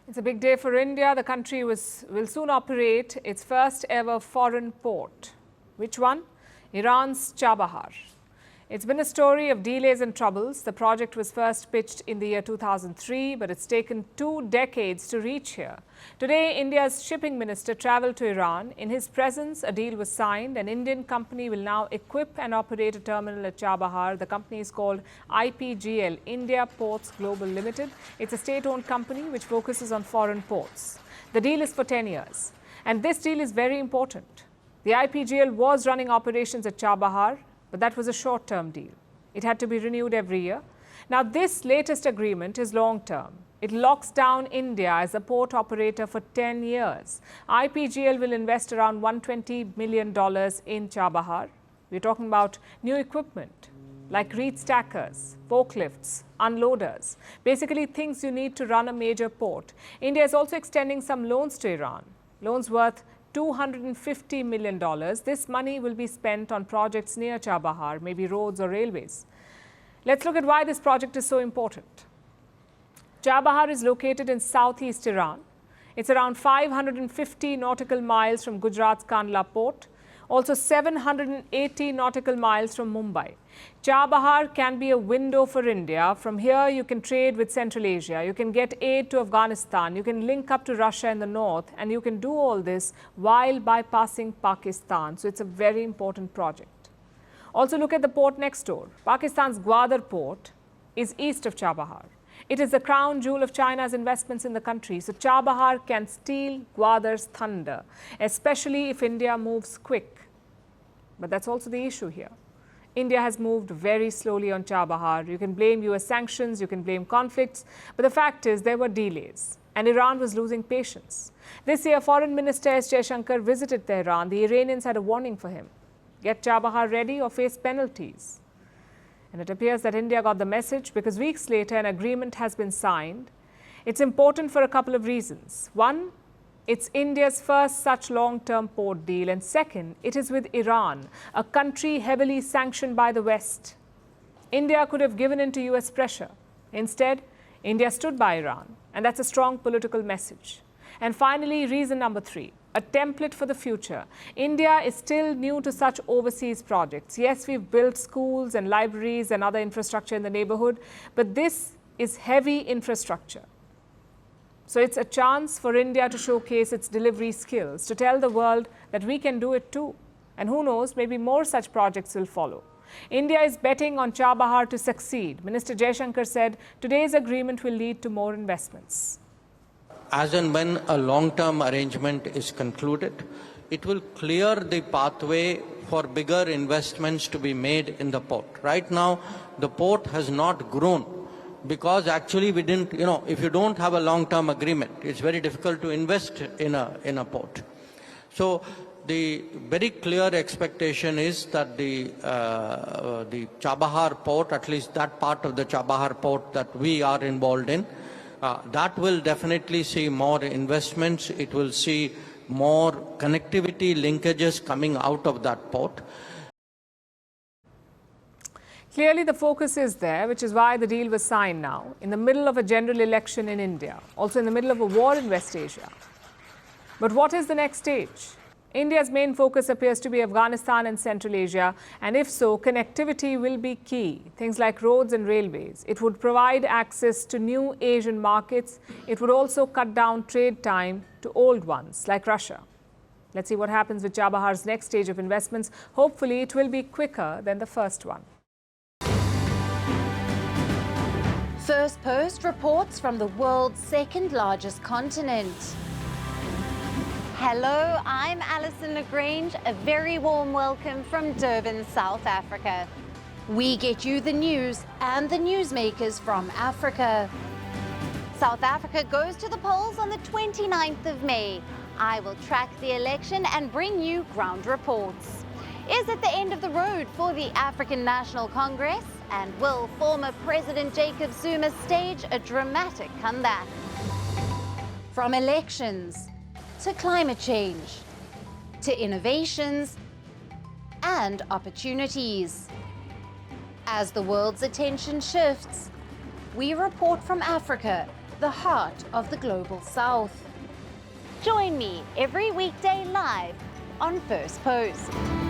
It's a big day for India. The country will soon operate its first ever foreign port. Which one? Iran's Chabahar. It's been a story of delays and troubles. The project was first pitched in the year 2003, but it's taken 2 decades to reach here. Today, India's shipping minister traveled to Iran. In his presence, a deal was signed. An Indian company will now equip and operate a terminal at Chabahar. The company is called IPGL, India Ports Global Limited. It's a state-owned company which focuses on foreign ports. The deal is for 10 years. And this deal is very important. The IPGL was running operations at Chabahar, but that was a short-term deal. It had to be renewed every year. Now, this latest agreement is long-term. It locks down India as a port operator for 10 years. IPGL will invest around $120 million in Chabahar. We're talking about new equipment like reed stackers, forklifts, unloaders, basically things you need to run a major port. India is also extending some loans to Iran, loans worth $250 million. This money will be spent on projects near Chabahar, maybe roads or railways. Let's look at why this project is so important. Chabahar is located in southeast Iran. It's around 550 nautical miles from Gujarat's Kandla port, also 780 nautical miles from Mumbai. Chabahar can be a window for India. From here, you can trade with Central Asia. You can get aid to Afghanistan. You can link up to Russia in the north. And you can do all this while bypassing Pakistan. So it's a very important project. Also, look at the port next door. Pakistan's Gwadar port is east of Chabahar. It is the crown jewel of China's investments in the country. So Chabahar can steal Gwadar's thunder, especially if India moves quick. But that's also the issue here. India has moved very slowly on Chabahar. You can blame US sanctions, you can blame conflicts, but the fact is there were delays and Iran was losing patience. This year, Foreign Minister S. Jaishankar visited Tehran. The Iranians had a warning for him. Get Chabahar ready or face penalties. And it appears that India got the message because weeks later an agreement has been signed. It's important for a couple of reasons. One, it's India's first such long-term port deal. And second, it is with Iran, a country heavily sanctioned by the West. India could have given in to US pressure. Instead, India stood by Iran. And that's a strong political message. And finally, reason number 3, a template for the future. India is still new to such overseas projects. Yes, we've built schools and libraries and other infrastructure in the neighborhood, but this is heavy infrastructure. So it's a chance for India to showcase its delivery skills, to tell the world that we can do it too. And who knows, maybe more such projects will follow. India is betting on Chabahar to succeed. Minister Jaishankar said today's agreement will lead to more investments. As and when a long-term arrangement is concluded, it will clear the pathway for bigger investments to be made in the port. Right now, the port has not grown because actually we didn't, if you don't have a long-term agreement, it's very difficult to invest in a port. So the very clear expectation is that the Chabahar port, at least that part of the Chabahar port that we are involved in, that will definitely see more investments. It will see more connectivity linkages coming out of that port. Clearly, the focus is there, which is why the deal was signed now, in the middle of a general election in India, also in the middle of a war in West Asia. But what is the next stage? India's main focus appears to be Afghanistan and Central Asia, and if so, connectivity will be key. Things like roads and railways. It would provide access to new Asian markets. It would also cut down trade time to old ones, like Russia. Let's see what happens with Chabahar's next stage of investments. Hopefully, it will be quicker than the first one. Firstpost reports from the world's second largest continent. Hello, I'm Alison Lagrange. A very warm welcome from Durban, South Africa. We get you the news and the newsmakers from Africa. South Africa goes to the polls on the 29th of May. I will track the election and bring you ground reports. Is it the end of the road for the African National Congress? And will former President Jacob Zuma stage a dramatic comeback? From elections to climate change, to innovations and opportunities. As the world's attention shifts, we report from Africa the heart of the global south. Join me every weekday live on First Post.